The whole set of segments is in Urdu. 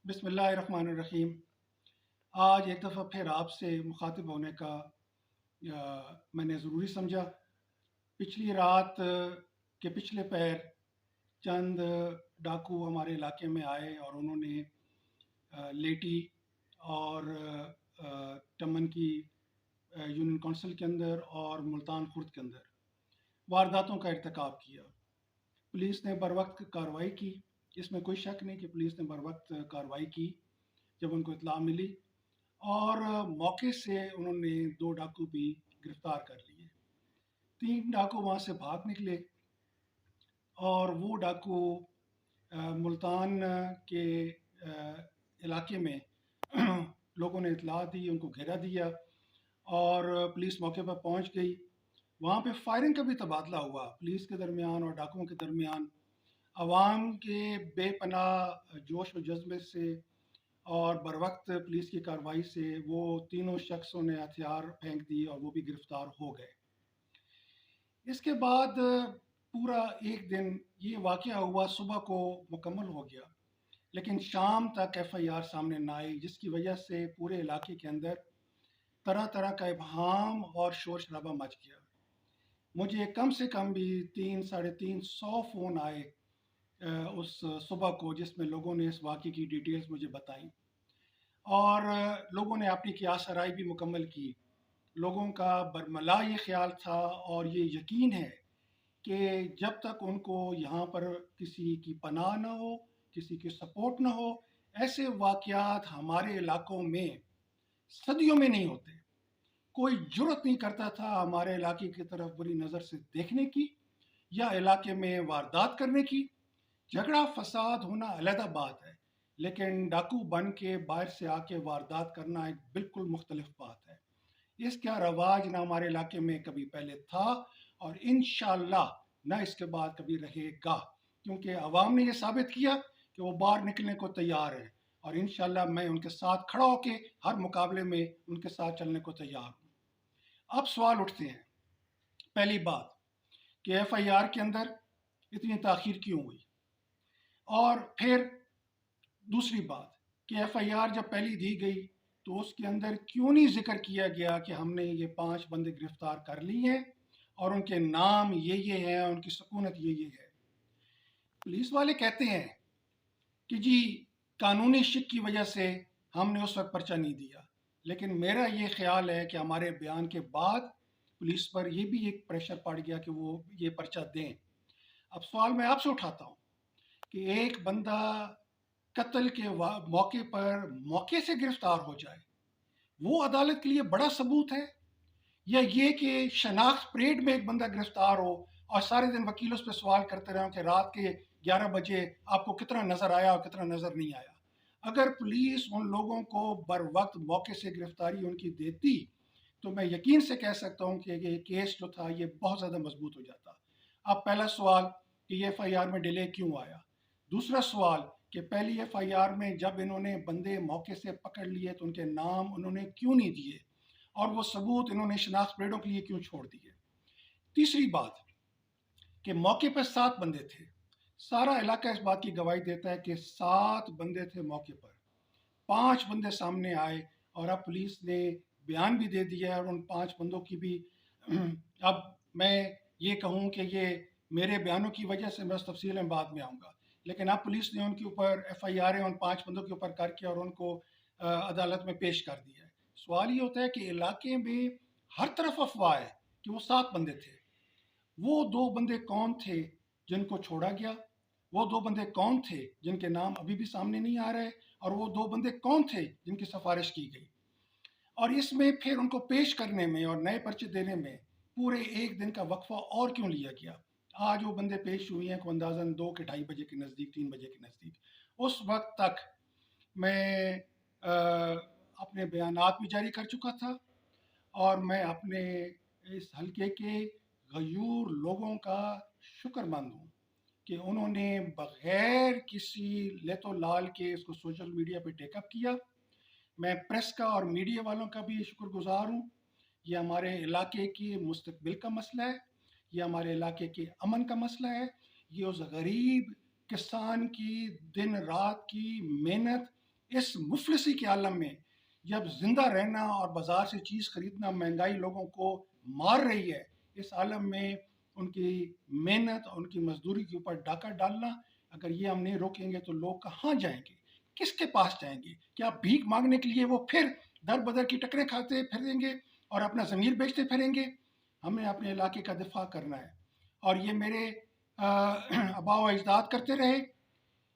بسم اللہ الرحمن الرحیم۔ آج ایک دفعہ پھر آپ سے مخاطب ہونے کا میں نے ضروری سمجھا۔ پچھلی رات کے پچھلے پیر چند ڈاکو ہمارے علاقے میں آئے اور انہوں نے لیٹی اور ٹمن کی یونین کونسل کے اندر اور ملتان خرد کے اندر وارداتوں کا ارتکاب کیا۔ پولیس نے بر وقت کارروائی کی، اس میں کوئی شک نہیں کہ پولیس نے بر وقت کارروائی کی جب ان کو اطلاع ملی، اور موقع سے انہوں نے 2 ڈاکو بھی گرفتار کر لیے۔ 3 ڈاکو وہاں سے بھاگ نکلے اور وہ ڈاکو ملتان کے علاقے میں لوگوں نے اطلاع دی، ان کو گھیرا دیا اور پولیس موقع پر پہنچ گئی۔ وہاں پہ فائرنگ کا بھی تبادلہ ہوا پولیس کے درمیان اور ڈاکوؤں کے درمیان۔ عوام کے بے پناہ جوش و جذبے سے اور بر وقت پولیس کی کارروائی سے وہ تینوں شخصوں نے ہتھیار پھینک دیے اور وہ بھی گرفتار ہو گئے۔ اس کے بعد پورا ایک دن یہ واقعہ ہوا، صبح کو مکمل ہو گیا لیکن شام تک ایف آئی آر سامنے نہ آئی، جس کی وجہ سے پورے علاقے کے اندر طرح طرح کا ابہام اور شور شرابہ مچ گیا۔ مجھے کم سے کم بھی 300-350 فون آئے اس صبح کو، جس میں لوگوں نے اس واقعے کی ڈیٹیلز مجھے بتائیں اور لوگوں نے اپنی قیاس آرائی بھی مکمل کی۔ لوگوں کا برملا یہ خیال تھا اور یہ یقین ہے کہ جب تک ان کو یہاں پر کسی کی پناہ نہ ہو، کسی کی سپورٹ نہ ہو، ایسے واقعات ہمارے علاقوں میں صدیوں میں نہیں ہوتے۔ کوئی جرت نہیں کرتا تھا ہمارے علاقے کی طرف بری نظر سے دیکھنے کی یا علاقے میں واردات کرنے کی۔ جھگڑا فساد ہونا علیحدہ بات ہے، لیکن ڈاکو بن کے باہر سے آ کے واردات کرنا ایک بالکل مختلف بات ہے۔ اس کا رواج نہ ہمارے علاقے میں کبھی پہلے تھا اور انشاءاللہ نہ اس کے بعد کبھی رہے گا، کیونکہ عوام نے یہ ثابت کیا کہ وہ باہر نکلنے کو تیار ہے اور انشاءاللہ میں ان کے ساتھ کھڑا ہو کے ہر مقابلے میں ان کے ساتھ چلنے کو تیار ہوں۔ اب سوال اٹھتے ہیں، پہلی بات کہ ایف آئی آر کے اندر اتنی تاخیر کیوں ہوئی، اور پھر دوسری بات کہ ایف آئی آر جب پہلی دی گئی تو اس کے اندر کیوں نہیں ذکر کیا گیا کہ ہم نے یہ 5 بندے گرفتار کر لی ہیں اور ان کے نام یہ ہیں، ان کی سکونت یہ ہے۔ پولیس والے کہتے ہیں کہ جی قانونی شک کی وجہ سے ہم نے اس وقت پرچہ نہیں دیا، لیکن میرا یہ خیال ہے کہ ہمارے بیان کے بعد پولیس پر یہ بھی ایک پریشر پڑ گیا کہ وہ یہ پرچہ دیں۔ اب سوال میں آپ سے اٹھاتا ہوں کہ ایک بندہ قتل کے موقع پر موقع سے گرفتار ہو جائے، وہ عدالت کے لیے بڑا ثبوت ہے، یا یہ کہ شناخت پریڈ میں ایک بندہ گرفتار ہو اور سارے دن وکیل اس پہ سوال کرتے رہے کہ رات کے 11 بجے آپ کو کتنا نظر آیا اور کتنا نظر نہیں آیا؟ اگر پولیس ان لوگوں کو بر وقت موقع سے گرفتاری ان کی دیتی تو میں یقین سے کہہ سکتا ہوں کہ یہ کیس جو تھا یہ بہت زیادہ مضبوط ہو جاتا۔ اب پہلا سوال کہ یہ ایف آئی آر میں ڈیلے کیوں آیا؟ دوسرا سوال کہ پہلی ایف آئی آر میں جب انہوں نے بندے موقع سے پکڑ لیے تو ان کے نام انہوں نے کیوں نہیں دیے اور وہ ثبوت انہوں نے شناخت پریڈوں کے لیے کیوں چھوڑ دیے؟ تیسری بات کہ موقع پر 7 بندے تھے، سارا علاقہ اس بات کی گواہی دیتا ہے کہ 7 بندے تھے موقع پر، 5 بندے سامنے آئے اور اب پولیس نے بیان بھی دے دیا ہے اور ان 5 بندوں کی بھی اب میں یہ کہوں کہ یہ میرے بیانوں کی وجہ سے میں اس تفصیل میں بعد میں آؤں گا، لیکن اب پولیس نے ان کے اوپر ایف آئی آر ان 5 بندوں کے اوپر کر کے اور ان کو عدالت میں پیش کر دیا ہے۔ سوال یہ ہوتا ہے کہ علاقے میں ہر طرف افواہ ہے کہ وہ 7 بندے تھے، وہ 2 بندے کون تھے جن کو چھوڑا گیا؟ وہ 2 بندے کون تھے جن کے نام ابھی بھی سامنے نہیں آ رہے؟ اور وہ 2 بندے کون تھے جن کی سفارش کی گئی؟ اور اس میں پھر ان کو پیش کرنے میں اور نئے پرچے دینے میں پورے ایک دن کا وقفہ اور کیوں لیا گیا؟ آج وہ بندے پیش ہوئے ہیں کو اندازاً 2 کے 2:30 بجے کے نزدیک، 3 بجے کے نزدیک۔ اس وقت تک میں اپنے بیانات بھی جاری کر چکا تھا اور میں اپنے اس حلقے کے غیور لوگوں کا شکر مند ہوں کہ انہوں نے بغیر کسی لت و لال کے اس کو سوشل میڈیا پہ ٹیک اپ کیا۔ میں پریس کا اور میڈیا والوں کا بھی شکر گزار ہوں۔ یہ ہمارے علاقے کے مستقبل کا مسئلہ ہے، یہ ہمارے علاقے کے امن کا مسئلہ ہے، یہ اس غریب کسان کی دن رات کی محنت اس مفلسی کے عالم میں جب زندہ رہنا اور بازار سے چیز خریدنا مہنگائی لوگوں کو مار رہی ہے، اس عالم میں ان کی محنت اور ان کی مزدوری کے اوپر ڈاکہ ڈالنا، اگر یہ ہم نہیں روکیں گے تو لوگ کہاں جائیں گے؟ کس کے پاس جائیں گے؟ کیا بھیک مانگنے کے لیے وہ پھر در بدر کی ٹکریں کھاتے پھریں گے اور اپنا ضمیر بیچتے پھریں گے؟ ہمیں اپنے علاقے کا دفاع کرنا ہے، اور یہ میرے آبا و اجداد کرتے رہے،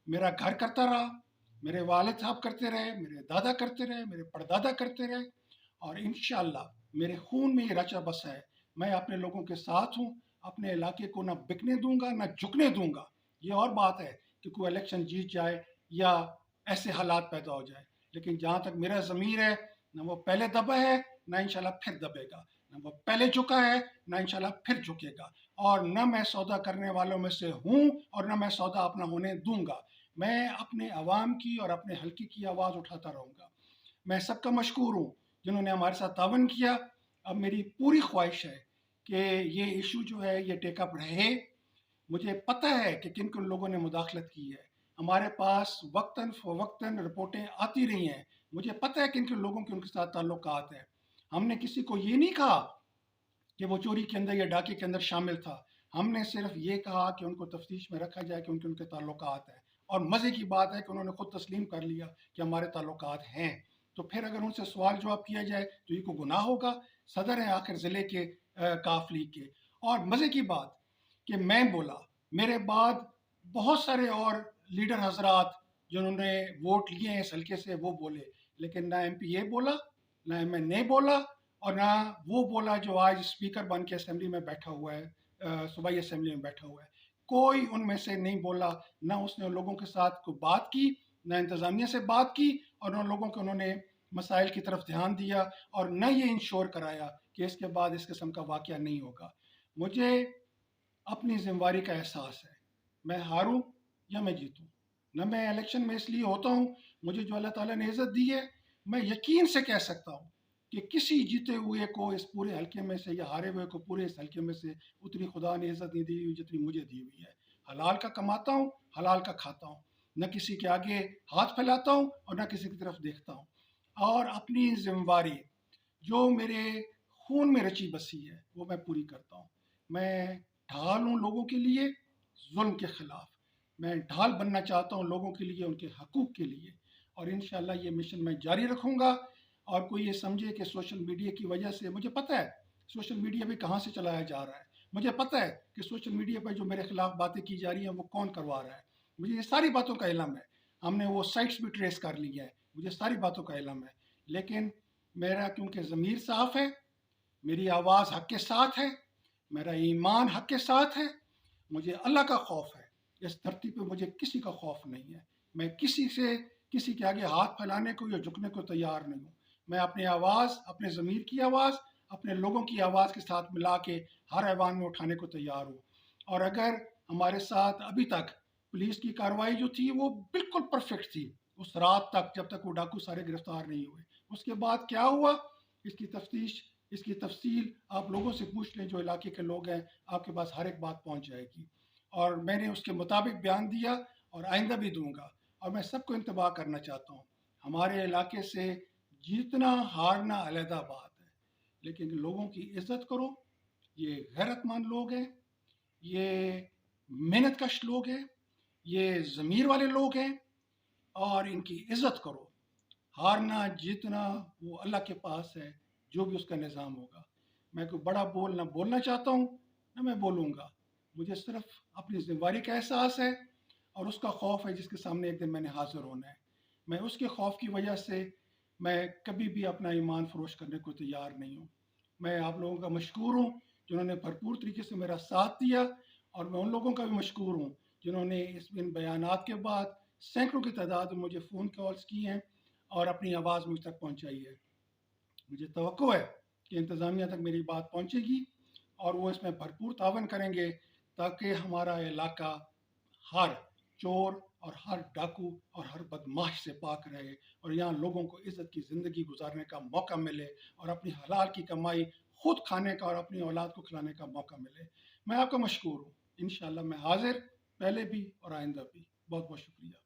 میرا گھر کرتا رہا، میرے والد صاحب کرتے رہے، میرے دادا کرتے رہے، میرے پردادا کرتے رہے، اور انشاءاللہ میرے خون میں یہ رچا بسا ہے۔ میں اپنے لوگوں کے ساتھ ہوں، اپنے علاقے کو نہ بکنے دوں گا نہ جھکنے دوں گا۔ یہ اور بات ہے کہ کوئی الیکشن جیت جائے یا ایسے حالات پیدا ہو جائے، لیکن جہاں تک میرا ضمیر ہے، نہ وہ پہلے دبا ہے نہ انشاءاللہ پھر دبے گا، نہ وہ پہلے جھکا ہے نہ انشاءاللہ پھر جھکے گا، اور نہ میں سودا کرنے والوں میں سے ہوں اور نہ میں سودا اپنا ہونے دوں گا۔ میں اپنے عوام کی اور اپنے حلقے کی آواز اٹھاتا رہوں گا۔ میں سب کا مشکور ہوں جنہوں نے ہمارے ساتھ تعاون کیا۔ اب میری پوری خواہش ہے کہ یہ ایشو جو ہے یہ ٹیک اپ رہے۔ مجھے پتہ ہے کہ کن کن لوگوں نے مداخلت کی ہے، ہمارے پاس وقتاً فوقتاً رپورٹیں آتی رہی ہیں، مجھے پتہ ہے کن کن لوگوں کے ان کے ساتھ تعلقات ہیں۔ ہم نے کسی کو یہ نہیں کہا کہ وہ چوری کے اندر یا ڈاکے کے اندر شامل تھا، ہم نے صرف یہ کہا کہ ان کو تفتیش میں رکھا جائے کہ ان کے تعلقات ہیں، اور مزے کی بات ہے کہ انہوں نے خود تسلیم کر لیا کہ ہمارے تعلقات ہیں۔ تو پھر اگر ان سے سوال جواب کیا جائے تو یہ کو گناہ ہوگا؟ صدر ہیں آخر ضلع کے کاف لیگ کے۔ اور مزے کی بات کہ میں بولا، میرے بعد بہت سارے اور لیڈر حضرات جنہوں نے ووٹ لیے ہیں اس حلقے سے وہ بولے، لیکن نہ ایم پی اے بولا، نہ ایم این اے بولا، اور نہ وہ بولا جو آج اسپیکر بن کے اسمبلی میں بیٹھا ہوا ہے، صوبائی اسمبلی میں بیٹھا ہوا ہے۔ کوئی ان میں سے نہیں بولا، نہ اس نے لوگوں کے ساتھ کوئی بات کی، نہ انتظامیہ سے بات کی، اور نہ لوگوں کو انہوں نے مسائل کی طرف دھیان دیا، اور نہ یہ انشور کرایا کہ اس کے بعد اس قسم کا واقعہ نہیں ہوگا۔ مجھے اپنی ذمہ داری کا احساس ہے، میں ہاروں یا میں جیتوں، نہ میں الیکشن میں اس لیے ہوتا ہوں، مجھے جو اللہ تعالیٰ نے عزت دی ہے، میں یقین سے کہہ سکتا ہوں کہ کسی جیتے ہوئے کو اس پورے حلقے میں سے یا ہارے ہوئے کو پورے اس حلقے میں سے اتنی خدا نے عزت نہیں دی ہوئی جتنی مجھے دی ہوئی ہے۔ حلال کا کماتا ہوں، حلال کا کھاتا ہوں، نہ کسی کے آگے ہاتھ پھیلاتا ہوں اور نہ کسی کی طرف دیکھتا ہوں، اور اپنی ذمہ داری جو میرے خون میں رچی بسی ہے وہ میں پوری کرتا ہوں۔ میں ڈھال ہوں لوگوں کے لیے ظلم کے خلاف، میں ڈھال بننا چاہتا ہوں لوگوں کے لیے ان کے حقوق کے لیے، اور انشاءاللہ یہ مشن میں جاری رکھوں گا۔ اور کوئی یہ سمجھے کہ سوشل میڈیا کی وجہ سے، مجھے پتہ ہے سوشل میڈیا پہ کہاں سے چلایا جا رہا ہے، مجھے پتہ ہے کہ سوشل میڈیا پہ جو میرے خلاف باتیں کی جا رہی ہیں وہ کون کروا رہا ہے، مجھے یہ ساری باتوں کا علم ہے، ہم نے وہ سائٹس بھی ٹریس کر لی ہے، مجھے ساری باتوں کا علم ہے، لیکن میرا کیونکہ ضمیر صاف ہے، میری آواز حق کے ساتھ ہے، میرا ایمان حق کے ساتھ ہے، مجھے اللہ کا خوف ہے، اس دھرتی پہ مجھے کسی کا خوف نہیں ہے، میں کسی کے آگے ہاتھ پھیلانے کو یا جھکنے کو تیار نہیں ہوں۔ میں اپنی آواز، اپنے ضمیر کی آواز، اپنے لوگوں کی آواز کے ساتھ ملا کے ہر ایوان میں اٹھانے کو تیار ہوں۔ اور اگر ہمارے ساتھ ابھی تک پولیس کی کارروائی جو تھی وہ بالکل پرفیکٹ تھی اس رات تک، جب تک وہ ڈاکو سارے گرفتار نہیں ہوئے، اس کے بعد کیا ہوا اس کی تفتیش، اس کی تفصیل آپ لوگوں سے پوچھ لیں جو علاقے کے لوگ ہیں، آپ کے پاس ہر ایک بات پہنچ جائے گی، اور میں نے اس کے مطابق بیان دیا اور آئندہ بھی دوں گا۔ اور میں سب کو انتباہ کرنا چاہتا ہوں، ہمارے علاقے سے جیتنا ہارنا علیحدہ بات ہے، لیکن لوگوں کی عزت کرو، یہ غیرت مند لوگ ہیں، یہ محنت کش لوگ ہیں، یہ ضمیر والے لوگ ہیں، اور ان کی عزت کرو۔ ہارنا جیتنا وہ اللہ کے پاس ہے، جو بھی اس کا نظام ہوگا۔ میں کوئی بڑا بول نہ بولنا چاہتا ہوں نہ میں بولوں گا، مجھے صرف اپنی ذمہ داری کا احساس ہے اور اس کا خوف ہے جس کے سامنے ایک دن میں نے حاضر ہونا ہے۔ میں اس کے خوف کی وجہ سے میں کبھی بھی اپنا ایمان فروش کرنے کو تیار نہیں ہوں۔ میں آپ لوگوں کا مشکور ہوں جنہوں نے بھرپور طریقے سے میرا ساتھ دیا، اور میں ان لوگوں کا بھی مشکور ہوں جنہوں نے ان بیانات کے بعد سینکڑوں کی تعداد میں مجھے فون کالز کی ہیں اور اپنی آواز مجھ تک پہنچائی ہے۔ مجھے توقع ہے کہ انتظامیہ تک میری بات پہنچے گی اور وہ اس میں بھرپور تعاون کریں گے تاکہ ہمارا علاقہ ہر چور اور ہر ڈاکو اور ہر بدماش سے پاک رہے، اور یہاں لوگوں کو عزت کی زندگی گزارنے کا موقع ملے اور اپنی حلال کی کمائی خود کھانے کا اور اپنی اولاد کو کھلانے کا موقع ملے۔ میں آپ کا مشکور ہوں، انشاءاللہ میں حاضر، پہلے بھی اور آئندہ بھی۔ بہت بہت شکریہ۔